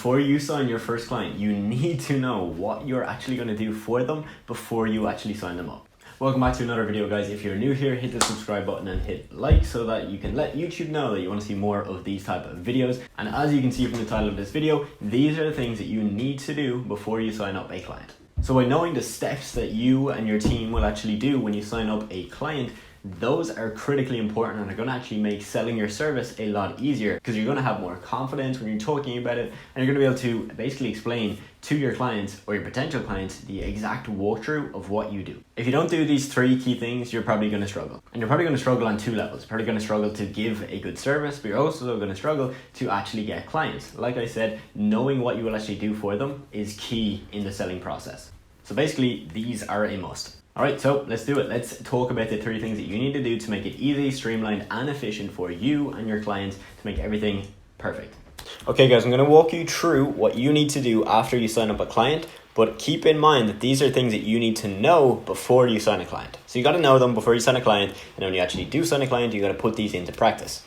before you sign your first client, you need to know what you're actually going to do for them before you actually sign them up. Welcome back to another video, guys. If you're new here, hit the subscribe button and hit like so that you can let YouTube know that you want to see more of these type of videos. And as you can see from the title of this video, these are the things that you need to do before you sign up a client. So by knowing the steps that you and your team will actually do when you sign up a client, those are critically important and are going to actually make selling your service a lot easier, because you're going to have more confidence when you're talking about it, and you're going to be able to basically explain to your clients or your potential clients the exact walkthrough of what you do. If you don't do these three key things, you're probably going to struggle. And you're probably going to struggle on two levels. You're probably going to struggle to give a good service, but you're also going to struggle to actually get clients. Like I said, knowing what you will actually do for them is key in the selling process. So basically, these are a must. All right, so let's do it. Let's talk about the three things that you need to do to make it easy, streamlined, and efficient for you and your clients to make everything perfect. Okay, guys, I'm going to walk you through what you need to do after you sign up a client, but keep in mind that these are things that you need to know before you sign a client. So you got to know them before you sign a client, and when you actually do sign a client, you got to put these into practice.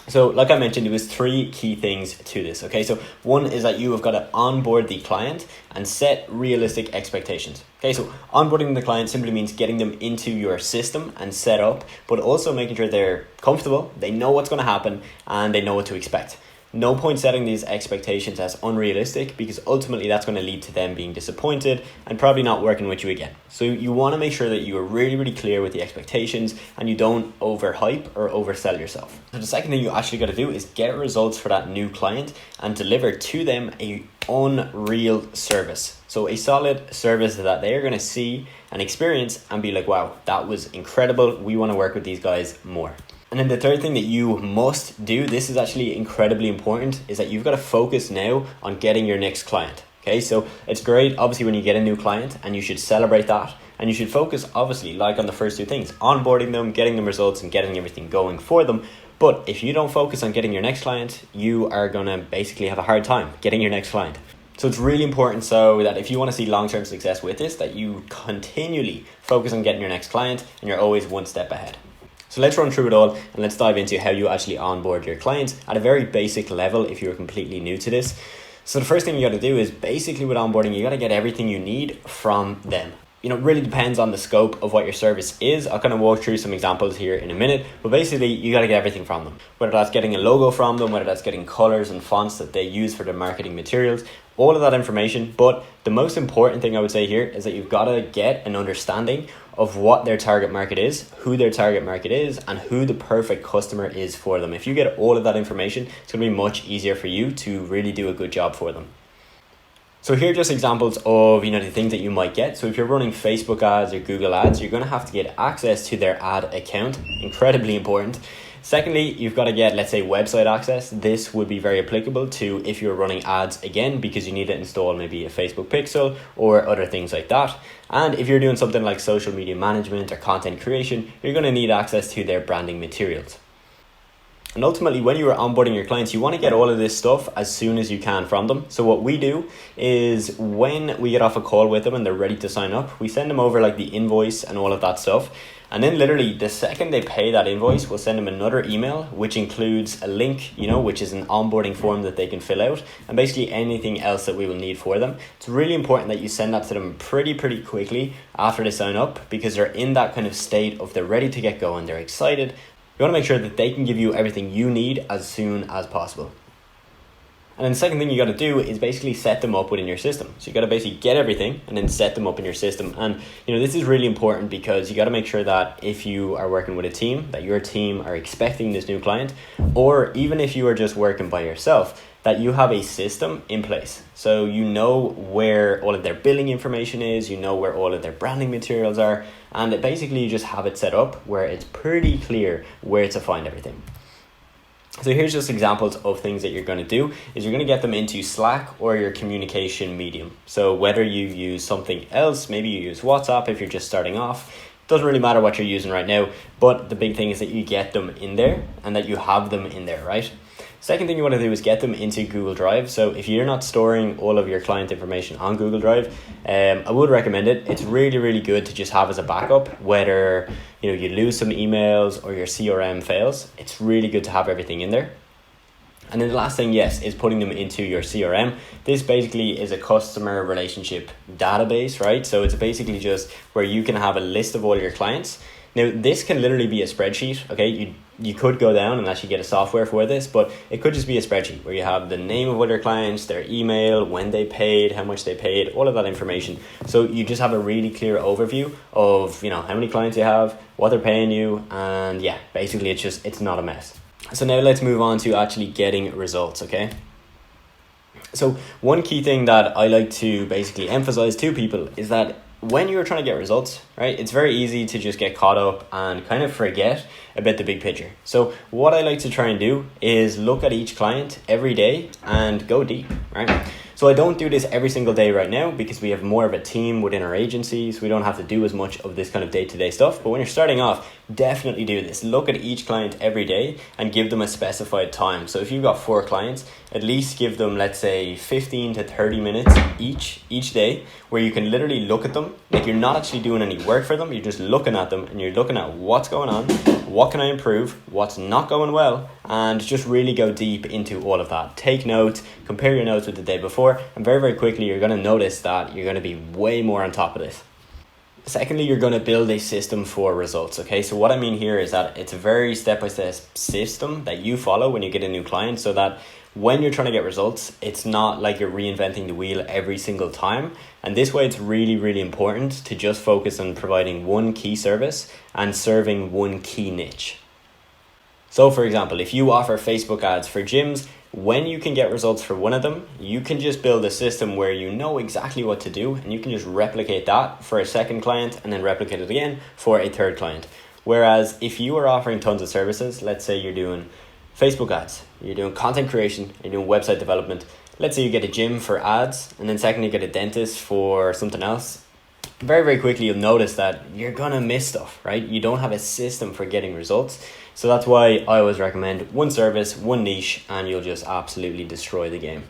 So like I mentioned, there was three key things to this. Okay, so one is that you have got to onboard the client and set realistic expectations. Okay, so onboarding the client simply means getting them into your system and set up, but also making sure they're comfortable, they know what's going to happen, and they know what to expect. No point setting these expectations as unrealistic, because ultimately that's going to lead to them being disappointed and probably not working with you again. So you want to make sure that you are really, really clear with the expectations and you don't overhype or oversell yourself. So the second thing you actually got to do is get results for that new client and deliver to them a unreal service. So a solid service that they are going to see and experience and be like, wow, that was incredible. We want to work with these guys more. And then the third thing that you must do, this is actually incredibly important, is that you've got to focus now on getting your next client. Okay, so it's great, obviously, when you get a new client, and you should celebrate that. And you should focus, obviously, like on the first two things, onboarding them, getting them results, and getting everything going for them. But if you don't focus on getting your next client, you are going to basically have a hard time getting your next client. So it's really important so that if you want to see long-term success with this, that you continually focus on getting your next client and you're always one step ahead. So let's run through it all and let's dive into how you actually onboard your clients at a very basic level if you're completely new to this. So the first thing you got to do is basically with onboarding, you got to get everything you need from them. You know, it really depends on the scope of what your service is. I'll kind of walk through some examples here in a minute, but basically you got to get everything from them. Whether that's getting a logo from them, whether that's getting colors and fonts that they use for their marketing materials, all of that information. But the most important thing I would say here is that you've got to get an understanding of what their target market is, who their target market is, and who the perfect customer is for them. If you get all of that information, it's going to be much easier for you to really do a good job for them. So here are just examples of, the things that you might get. So if you're running Facebook ads or Google ads, you're going to have to get access to their ad account. Incredibly important. Secondly, you've got to get, let's say, website access. This would be very applicable to if you're running ads again, because you need to install maybe a Facebook pixel or other things like that. And if you're doing something like social media management or content creation, you're going to need access to their branding materials. And ultimately, when you are onboarding your clients, you want to get all of this stuff as soon as you can from them. So what we do is when we get off a call with them and they're ready to sign up, we send them over like the invoice and all of that stuff. And then literally the second they pay that invoice, we'll send them another email, which includes a link, which is an onboarding form that they can fill out, and basically anything else that we will need for them. It's really important that you send that to them pretty quickly after they sign up, because they're in that kind of state of they're ready to get going, they're excited. You want to make sure that they can give you everything you need as soon as possible. And then the second thing you got to do is basically set them up within your system. So you got to basically get everything and then set them up in your system. And this is really important, because you got to make sure that if you are working with a team, that your team are expecting this new client, or even if you are just working by yourself, that you have a system in place. So you know where all of their billing information is, you know where all of their branding materials are, and basically you just have it set up where it's pretty clear where to find everything. So here's just examples of things that you're going to do is you're going to get them into Slack or your communication medium. So whether you use something else, maybe you use WhatsApp if you're just starting off, doesn't really matter what you're using right now, but the big thing is that you get them in there and that you have them in there, right? Second thing you want to do is get them into Google Drive. So if you're not storing all of your client information on Google Drive, I would recommend it. It's really, really good to just have as a backup, whether you lose some emails or your CRM fails. It's really good to have everything in there. And then the last thing, yes, is putting them into your CRM. This basically is a customer relationship database, right? So it's basically just where you can have a list of all your clients. Now, this can literally be a spreadsheet, okay? You could go down and actually get a software for this, but it could just be a spreadsheet where you have the name of all your clients, their email, when they paid, how much they paid, all of that information. So you just have a really clear overview of, how many clients you have, what they're paying you, and yeah, basically it's not a mess. So now let's move on to actually getting results, okay? So one key thing that I like to basically emphasize to people is that when you're trying to get results, right, it's very easy to just get caught up and kind of forget about the big picture. So what I like to try and do is look at each client every day and go deep, right? So I don't do this every single day right now because we have more of a team within our agency, so we don't have to do as much of this kind of day-to-day stuff. But when you're starting off, definitely do this. Look at each client every day and give them a specified time. So if you've got 4 clients, at least give them, let's say, 15 to 30 minutes each day where you can literally look at them. Like, you're not actually doing any work for them. You're just looking at them and you're looking at what's going on, what can I improve, what's not going well, and just really go deep into all of that. Take notes, compare your notes with the day before, and very, very quickly you're going to notice that you're going to be way more on top of this. Secondly, you're going to build a system for results, okay? So what I mean here is that it's a very step-by-step system that you follow when you get a new client, so that when you're trying to get results, it's not like you're reinventing the wheel every single time. And this way, it's really, really important to just focus on providing one key service and serving one key niche. So for example, if you offer Facebook ads for gyms, when you can get results for one of them, you can just build a system where you know exactly what to do and you can just replicate that for a second client and then replicate it again for a third client. Whereas if you are offering tons of services, let's say you're doing Facebook ads, you're doing content creation, you're doing website development, let's say you get a gym for ads and then secondly you get a dentist for something else, very, very quickly you'll notice that you're gonna miss stuff, right? You don't have a system for getting results. So that's why I always recommend one service, one niche, and you'll just absolutely destroy the game.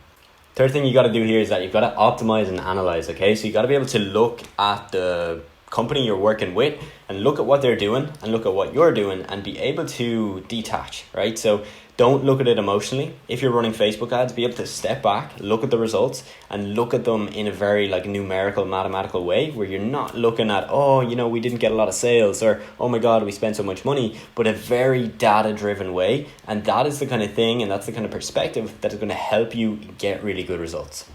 Third thing you got to do here is that you've got to optimize and analyze, okay? So you got to be able to look at the company you're working with and look at what they're doing and look at what you're doing and be able to detach, right? So don't look at it emotionally. If you're running Facebook ads, be able to step back, look at the results and look at them in a very numerical, mathematical way where you're not looking at, we didn't get a lot of sales or, oh my God, we spent so much money, but a very data-driven way. And that is the kind of thing and that's the kind of perspective that is going to help you get really good results.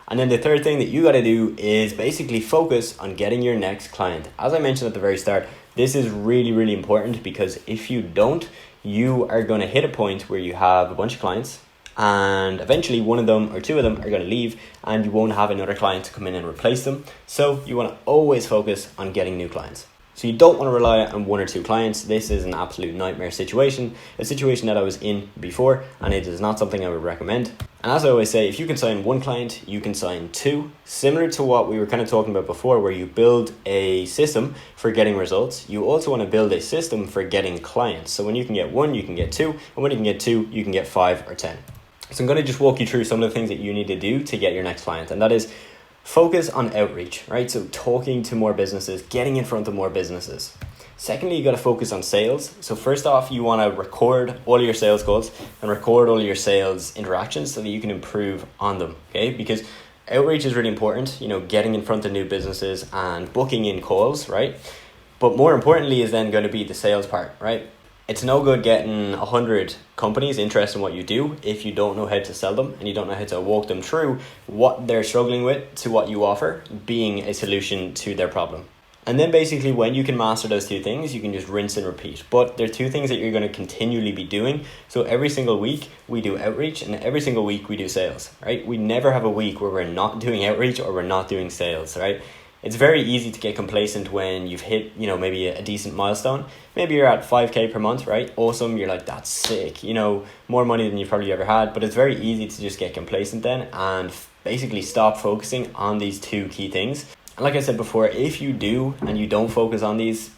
And then the third thing that you got to do is basically focus on getting your next client. As I mentioned at the very start, this is really, really important because if you don't, you are going to hit a point where you have a bunch of clients and eventually one of them or two of them are going to leave and you won't have another client to come in and replace them. So you want to always focus on getting new clients. So you don't want to rely on one or two clients. This is an absolute nightmare situation, a situation that I was in before, and it is not something I would recommend. And as I always say, if you can sign one client, you can sign two. Similar to what we were kind of talking about before, where you build a system for getting results, you also want to build a system for getting clients. So when you can get one, you can get two, and when you can get two, you can get 5 or 10. So I'm going to just walk you through some of the things that you need to do to get your next client, and that is focus on outreach, right? So talking to more businesses, getting in front of more businesses. Secondly, you got to focus on sales. So first off, you want to record all of your sales calls and record all of your sales interactions so that you can improve on them, okay? Because outreach is really important, getting in front of new businesses and booking in calls, right? But more importantly is then going to be the sales part, right? It's no good getting 100 companies interested in what you do if you don't know how to sell them and you don't know how to walk them through what they're struggling with to what you offer being a solution to their problem. And then basically when you can master those two things, you can just rinse and repeat. But there are two things that you're going to continually be doing. So every single week we do outreach and every single week we do sales, right? We never have a week where we're not doing outreach or we're not doing sales, right? It's very easy to get complacent when you've hit, maybe a decent milestone. Maybe you're at 5K per month, right? Awesome. You're like, that's sick, more money than you've probably ever had. But it's very easy to just get complacent then and basically stop focusing on these two key things. And like I said before, if you do and you don't focus on these,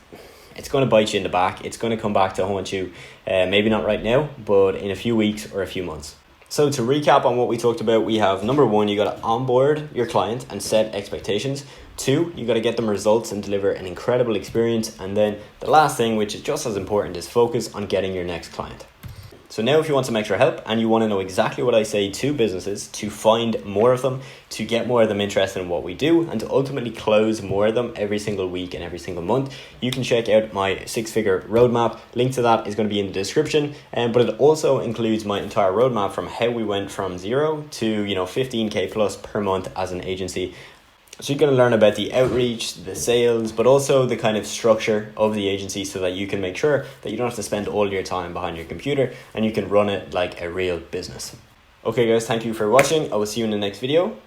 it's going to bite you in the back. It's going to come back to haunt you. Maybe not right now, but in a few weeks or a few months. So to recap on what we talked about, we have number 1, you got to onboard your client and set expectations. 2, you got to get them results and deliver an incredible experience. And then the last thing, which is just as important, is focus on getting your next client. So now if you want some extra help and you want to know exactly what I say to businesses to find more of them, to get more of them interested in what we do, and to ultimately close more of them every single week and every single month, you can check out my 6-figure roadmap. Link to that is going to be in the description. But it also includes my entire roadmap from how we went from 0 to 15k plus per month as an agency. So you're going to learn about the outreach, the sales, but also the kind of structure of the agency so that you can make sure that you don't have to spend all your time behind your computer and you can run it like a real business. Okay guys, thank you for watching. I will see you in the next video.